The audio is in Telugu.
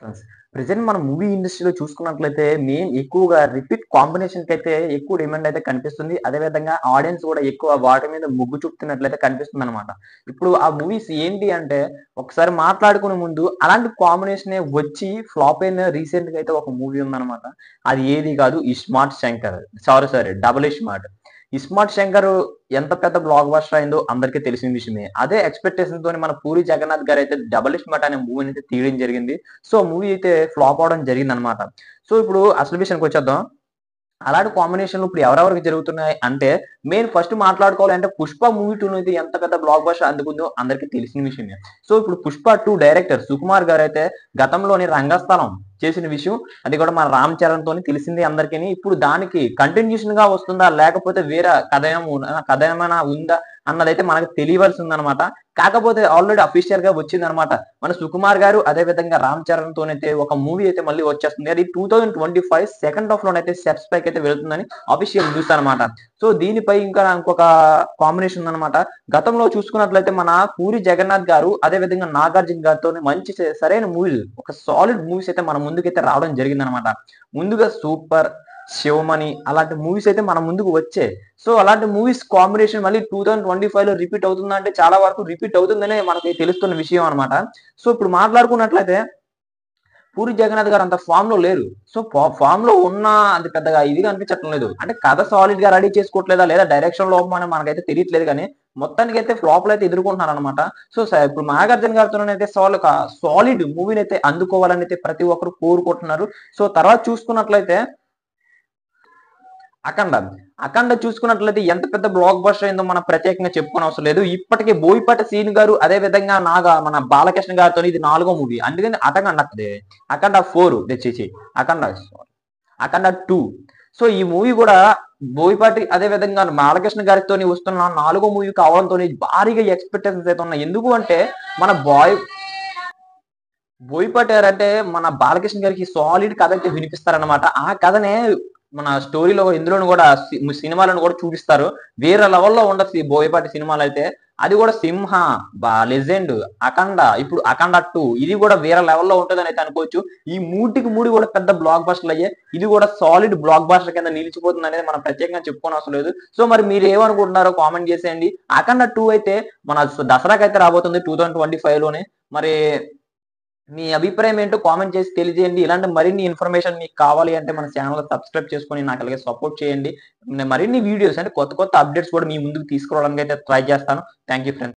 ఫ్రెండ్స్. ప్రెజెంట్ మన మూవీ ఇండస్ట్రీలో చూసుకున్నట్లయితే మెయిన్ ఎక్కువగా రిపీట్ కాంబినేషన్‌కైతే ఎక్కువ డిమాండ్ అయితే కనిపిస్తుంది. అదే విధంగా ఆడియన్స్ కూడా ఎక్కువ వాటి మీద మొగ్గు చూపుతున్నట్లయితే కనిపిస్తుందనమాట. ఇప్పుడు ఆ మూవీస్ ఏంటి అంటే ఒకసారి మాట్లాడుకునే ముందు అలాంటి కాంబినేషనే వచ్చి ఫ్లాప్ అయిన రీసెంట్‌గా అయితే ఒక మూవీ ఉందనమాట. అది ఏది కాదు 'ఇస్మార్ట్ శంకర్'. Sorry 'double iSmart'. 'ఇస్మార్ట్ శంకర్' ఎంత పెద్ద బ్లాక్ బస్టర్ అయిందో అందరికీ తెలిసిన విషయమే. అదే ఎక్స్‌పెక్టేషన్‌తోని మన 'పూరి జగన్నాథ్' గారైతే 'డబుల్ ఇస్మార్ట్' అనే మూవీనైతే తీయడం జరిగింది. సో, మూవీ అయితే ఫ్లాప్ అవ్వడం జరిగిందనమాట. సో, ఇప్పుడు అసలు విషయానికొచ్చేద్దాం. అలాంటి కాంబినేషన్‌లు ఇప్పుడు ఎవరెవరికి జరుగుతున్నాయి అంటే, మెయిన్ ఫస్ట్ మాట్లాడుకోవాలంటే 'పుష్ప' మూవీ 2 అయితే ఎంత పెద్ద బ్లాక్ బస్టర్ అందుకుందో అందరికీ తెలిసిన విషయమే. సో, ఇప్పుడు 'పుష్ప 2' డైరెక్టర్ సుకుమార్ గారైతే గతంలోని 'రంగస్థలం' చేసిన విషయం అది కూడా మన 'రామ్ చరణ్‌తోని' తెలిసిందే అందరికిని. ఇప్పుడు దానికి కంటిన్యూషన్‌గా వస్తుందా? లేకపోతే వేరే కథ ఏమైనా ఉందా? అన్నదైతే మనకు తెలియవలసిందనమాట. కాకపోతే ఆల్రెడీ అఫీషియల్‌గా వచ్చిందనమాట. మన 'సుకుమార్' గారు అదే విధంగా 'రామ్ చరణ్‌తోనైతే ఒక మూవీ అయితే మళ్ళీ వచ్చేస్తుంది. అది 2025 సెకండ్ హాఫ్ లోనైతే సెట్స్ పైకైతే వెళ్తుందని అఫీషియల్ న్యూస్ అనమాట. సో, దీనిపై ఇంకా ఇంకొక కాంబినేషన్ ఉందనమాట. గతంలో చూసుకున్నట్లయితే మన 'పూరి జగన్నాథ్' గారు అదే విధంగా 'నాగార్జున' గారితోని మంచి సరైన మూవీలు ఒక సాలిడ్ మూవీస్ అయితే మన ముందుకైతే రావడం జరిగిందనమాట. ముందుగా 'సూపర్', 'శివమణి' అలాంటి మూవీస్ అయితే మన ముందుకు వచ్చాయి. సో, అలాంటి మూవీస్ కాంబినేషన్ మళ్ళీ 2025లో రిపీట్ అవుతుందా అంటే చాలా వరకు రిపీట్ అవుతుందనే మనకి తెలుస్తున్న విషయం అనమాట. సో, ఇప్పుడు మాట్లాడుకున్నట్లయితే 'పూరి జగన్నాథ్' గారు అంత ఫామ్‌లో లేరు. సో, ఫామ్‌లో ఉన్నా అది పెద్దగా ఇదిగా అనిపించటం లేదు. అంటే కథ సాలిడ్‌గా రెడీ చేసుకోవట్లేదా? లేదా డైరెక్షన్ లోపమా అని మనకైతే తెలియట్లేదు గానీ, మొత్తానికైతే ఫ్లాప్‌లయితే ఎదుర్కొంటున్నారనమాట. సో, ఇప్పుడు 'నాగార్జున' గారితోనైతే సాలిడ్ మూవీనైతే అందుకోవాలనైతే ప్రతి ఒక్కరు కోరుకుంటున్నారు. సో, తర్వాత చూసుకున్నట్లయితే 'అఖండ'. 'అఖండ' చూసుకున్నట్లయితే ఎంత పెద్ద బ్లాక్ బస్టర్ అయిందో మనం ప్రత్యేకంగా చెప్పుకోనవసరం లేదు. ఇప్పటికే 'బోయపాటి శ్రీను' గారు అదే విధంగా మన 'బాలకృష్ణ' గారితోని ఇది 4గో మూవీ. అందుకని 'అఖండ 4' ఛీ! ఛీ! 'అఖండ' 'అఖండ 2'. సో, ఈ మూవీ గూడా బోయపాటి అదే విధంగా 'బాలకృష్ణ' గారితోని వస్తున్న 4గో మూవీ కావడంతోని భారీగా ఎక్స్‌పెక్టేషన్స్ అయితే ఉన్నాయి. ఎందుకు అంటే మన బోయపాటి గారంటే మన 'బాలకృష్ణ' గారికి సాలిడ్ కథ అయితే వినిపిస్తారనమాట. ఆ కథనే మన స్టోరీలో ఇందులోను గూడా సినిమాలోను గూడా చూపిస్తారు. వేరే లెవెల్‌లో ఉంటది ఈ బోయపాటి సినిమాలైతే. అది గూడా 'సింహ', 'లెజెండ్', 'అఖండ' ఇప్పుడు 'అఖండ 2' ఇది గూడా వేరే లెవెల్‌లో ఉంటదనైతే అనుకోవచ్చు. ఈ మూటికి మూడు గూడా పెద్ద బ్లాక్ బస్టర్‌లయ్యాయి. ఇది గూడా సాలిడ్ బ్లాక్ బస్టర్ కింద నిలిచిపోతుందనేది మనం ప్రత్యేకంగా చెప్పుకోనవసరం లేదు. సో, మరి మీరేమనుకుంటున్నారో కామెంట్ చేసేయండి. 'అఖండ 2' అయితే మన దసరాకైతే రాబోతుంది 2025లోనే. మరి మీ అభిప్రాయం ఏంటో కామెంట్ చేసి తెలియజేయండి. ఇలాంటి మరిన్ని ఇన్ఫర్మేషన్ మీకు కావాలి అంటే మన ఛానెల్‌ని సబ్స్క్రైబ్ చేసుకొని నాకు అలాగే సపోర్ట్ చేయండి. మరిన్ని వీడియోస్ అంటే కొత్త కొత్త అప్డేట్స్ కూడా మీ ముందుకు తీసుకురావడానికైతే ట్రై చేస్తాను. Thank you friends.